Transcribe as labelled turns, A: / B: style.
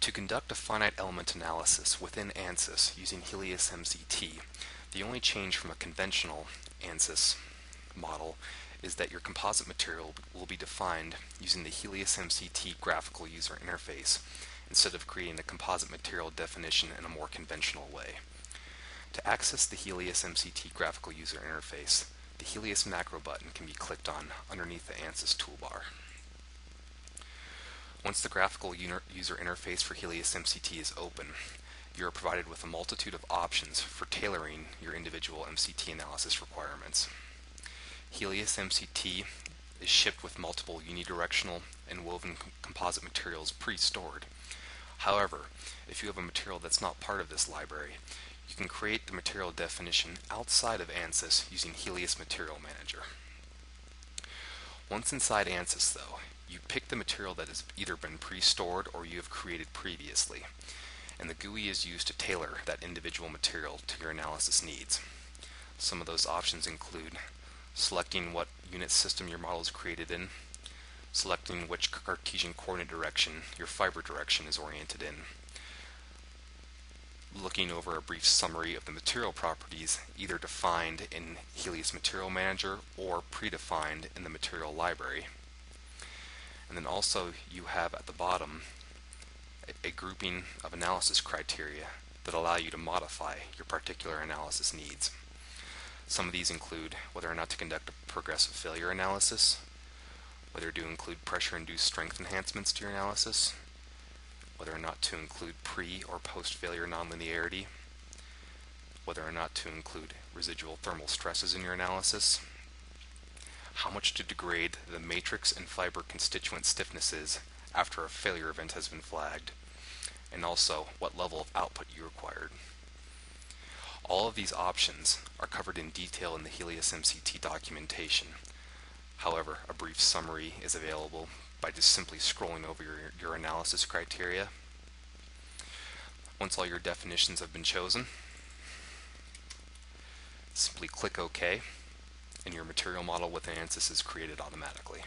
A: To conduct a finite element analysis within ANSYS using HeliusMCT, the only change from a conventional ANSYS model is that your composite material will be defined using the HeliusMCT graphical user interface instead of creating a composite material definition in a more conventional way. To access the HeliusMCT graphical user interface, the Helius macro button can be clicked on underneath the ANSYS toolbar. Once the graphical user interface for HeliusMCT is open, you are provided with a multitude of options for tailoring your individual MCT analysis requirements. HeliusMCT is shipped with multiple unidirectional and woven composite materials pre-stored. However, if you have a material that's not part of this library, you can create the material definition outside of ANSYS using Helius Material Manager. Once inside ANSYS, though, you pick the material that has either been pre-stored or you have created previously, and the GUI is used to tailor that individual material to your analysis needs. Some of those options include selecting what unit system your model is created in, selecting which Cartesian coordinate direction your fiber direction is oriented in, looking over a brief summary of the material properties either defined in Helius Material Manager or predefined in the material library. And then also you have at the bottom a grouping of analysis criteria that allow you to modify your particular analysis needs. Some of these include whether or not to conduct a progressive failure analysis, whether to include pressure-induced strength enhancements to your analysis, whether or not to include pre- or post-failure nonlinearity, whether or not to include residual thermal stresses in your analysis, how much to degrade the matrix and fiber constituent stiffnesses after a failure event has been flagged, and also what level of output you required. All of these options are covered in detail in the HeliusMCT documentation. However, a brief summary is available by just simply scrolling over your analysis criteria. Once all your definitions have been chosen, simply click OK, and your material model within ANSYS is created automatically.